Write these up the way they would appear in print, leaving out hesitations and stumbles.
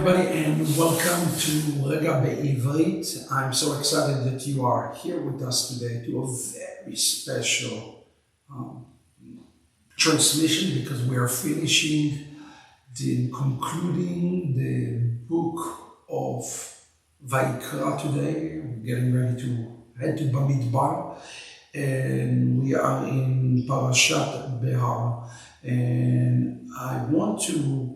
everybody, and welcome to Regah בעברית. I'm so excited that you are here with us today to a very special transmission, because we are concluding the book of Vayikra today. We're getting ready to head to Bamidbar, and we are in Parashat Behar, and I want to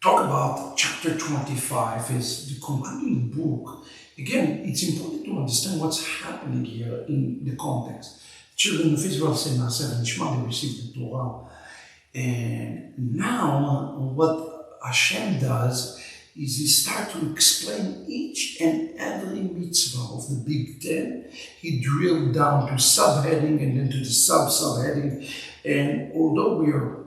talk about chapter 25 is the concluding book. Again, it's important to understand what's happening here in the context. Children of Israel say Messias and Shema, they received the Torah. And now what Hashem does is he starts to explain each and every mitzvah of the Big Ten. He drilled down to subheading and then to the sub-subheading. And although we are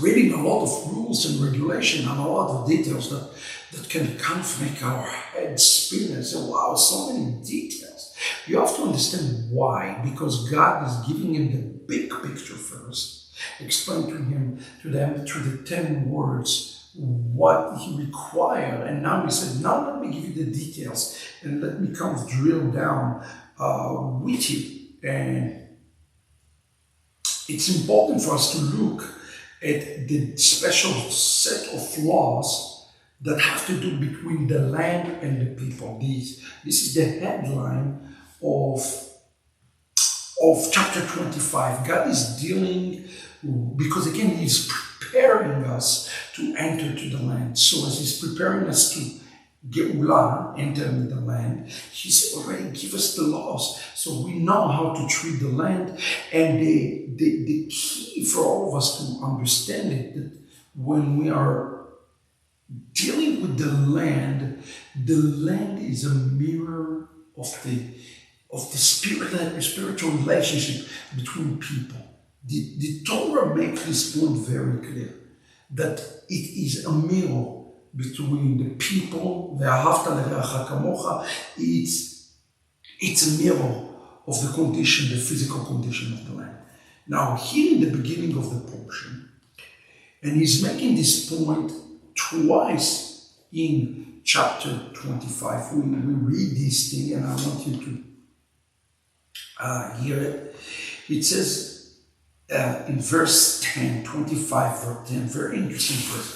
reading a lot of rules and regulation and a lot of details that can kind of make our head spin and say, wow, so many details. You have to understand why, because God is giving him the big picture first, explain to them through the 10 words what he required, and now he said, now let me give you the details and let me kind of drill down with you. And it's important for us to look at the special set of laws that have to do between the land and the people. This is the headline of chapter 25. God is dealing, because again, he's preparing us to enter to the land. So as he's preparing us to Geulah, enter into the land, he's already given us the laws. So we know how to treat the land. And the key for all of us to understand it, that when we are dealing with the land is a mirror of the spiritual relationship between people. The Torah makes this point very clear, that it is a mirror between the people. It's a mirror of the condition, the physical condition of the land. Now, here in the beginning of the portion, and he's making this point twice in chapter 25. We read this thing, and I want you to hear it. It says in verse 10, 25, verse 10, very interesting verse.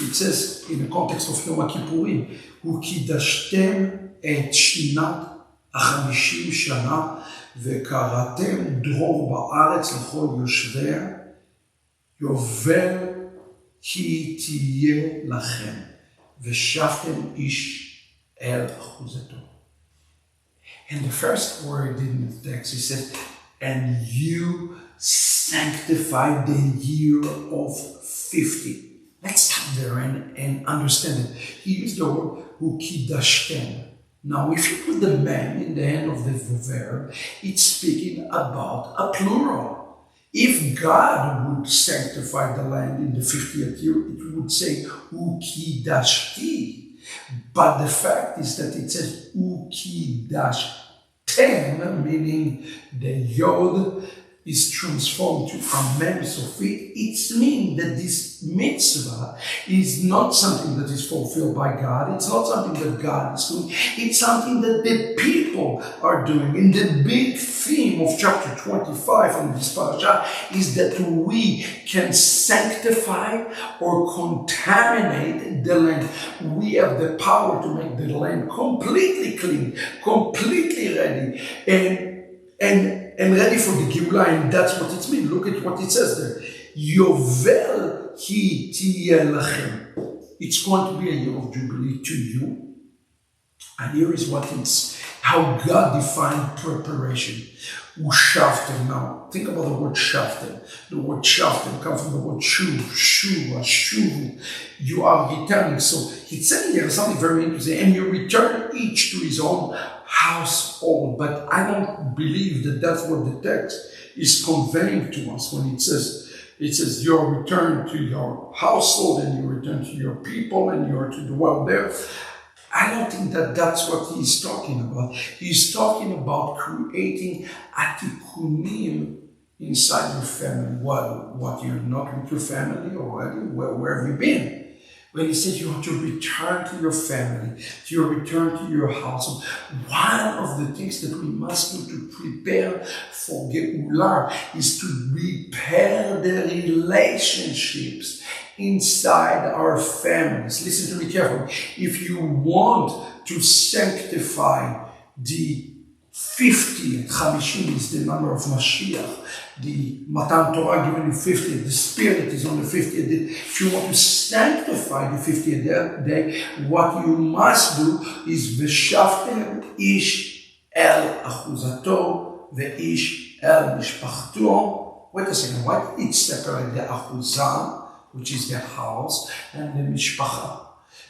It says, in the context of Yom Kippurim, "U'kidashtem et shinat ה-50 שנה, וקראתם דרור בארץ לכל יושביה, יובל היא תהיה לכם, ושבתם איש אל אחוזתו." And the first word in the text, he says, "And you sanctify the year of 50. Let's stop there and understand it. He used the word "ukidashtem." Now, if you put the man in the end of the verb, it's speaking about a plural. If God would sanctify the land in the 50th year, it would say "ukidashti." But the fact is that it says "ukidashtem," meaning the yod is transformed to a mem. So it means that this mitzvah is not something that is fulfilled by God. It's not something that God is doing. It's something that the people are doing. And the big theme of chapter 25 in this parasha is that we can sanctify or contaminate the land. We have the power to make the land completely clean, completely ready, and ready for the Geulah, and that's what it means. Look at what it says there. Yovel hi tiyeh lachem. It's going to be a year of Jubilee to you. And here is how God defined preparation. Ushavtem. Now, think about the word shavtem. The word shavtem comes from the word shuv, shuvu. You are returning. So he's saying here something very interesting. And you return each to his own household. But I don't believe that that's what the text is conveying to us when it says you return to your household and you return to your people and you are to dwell there. I don't think that that's what he's talking about. He's talking about creating atikunim inside your family. What you're not with your family already? Where have you been? when he says you have to return to your family, to return to your household, one of the things that we must do to prepare for Geulah is to repair the relationships inside our families. Listen to me carefully. If you want to sanctify the 50, 50 is the number of Mashiach, the Matan Torah given in 50th, the Spirit is on the 50th day. If you want to sanctify the 50th day, what you must do is V'shavtem ish el achuzato ve'ish el mishpachto. Wait a second, why did it separate the achuzah, which is the house, and the mishpacha?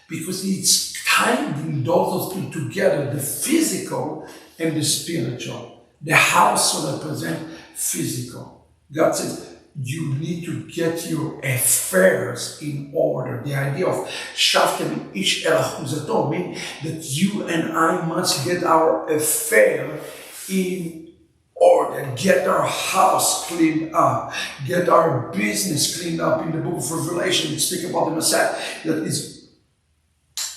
Because it's tying those two together, the physical and the spiritual. The house will represent physical. God says, you need to get your affairs in order. The idea of Shavtem ish el achuzato means that you and I must get our affair in order, get our house cleaned up, get our business cleaned up. In the book of Revelation, we speak about the Messiah that is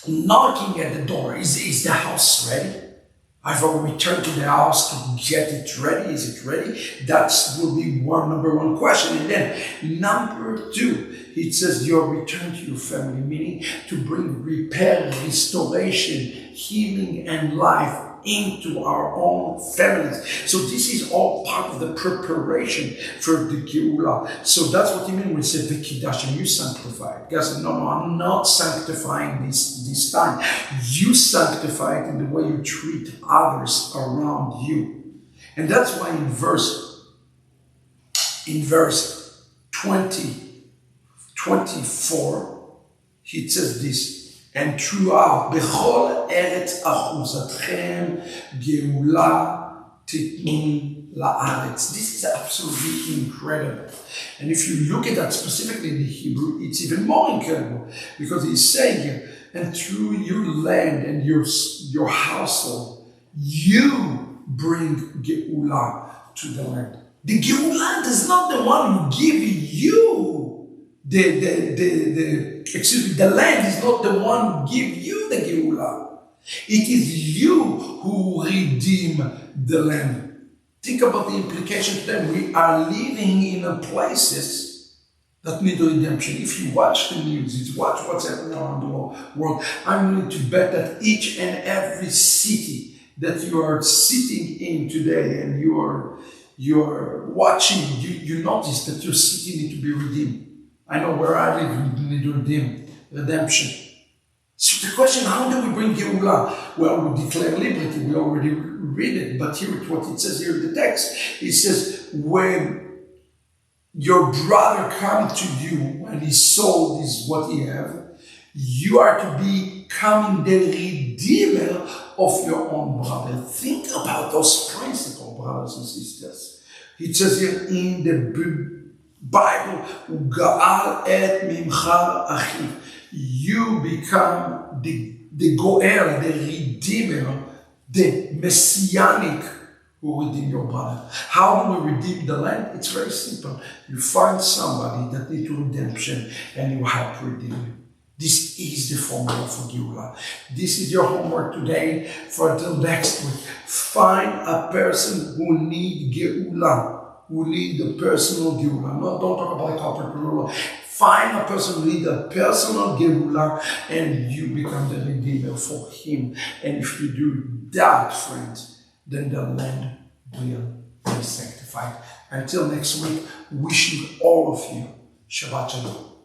knocking at the door. Is the house ready? I've already returned to the house to get it ready. Is it ready? That will be number one question. And then number two, it says your return to your family, meaning to bring repair, restoration, healing, and life into our own families. So this is all part of the preparation for the Geulah. So that's what you mean when we say V'kidash, and you sanctify it. God said, no, I'm not sanctifying this time. You sanctify it in the way you treat others around you. And that's why in verse 24, it says this, and throughout bechol eretz achuzatchem geula titnu la'aretz. This is absolutely incredible. And if you look at that specifically in the Hebrew, it's even more incredible, because he's saying here, and through your land and your household, you bring geula to the land. The geula is not the one who give you the land is not the one who give you the Geulah. It is you who redeem the land. Think about the implication today. We are living in places that need redemption. If you watch the news, watch what's happening around the world, I'm willing to bet that each and every city that you are sitting in today and you're watching, you notice that your city needs to be redeemed. I know where I live, we need to redeem, redemption. So the question, how do we bring Geulah? Well, we declare liberty, we already read it, but here is what it says here in the text. It says, when your brother comes to you and he sold is what he have, you are to become the redeemer of your own brother. Think about those principles, brothers and sisters. It says here in the Bible, Ugaal et mimchar achiv. You become the goel, the redeemer, the messianic who redeem your brother. How do we redeem the land? It's very simple. You find somebody that needs redemption and you help redeem him. This is the formula for Geulah. This is your homework today for until next week. Find a person who needs Geulah. Who lead the personal Geulah. No, don't talk about a corporate Geulah. Find a person who lead a personal Geulah and you become the redeemer for him. And if you do that, friends, then the land will be sanctified. Until next week, wishing all of you Shabbat Shalom.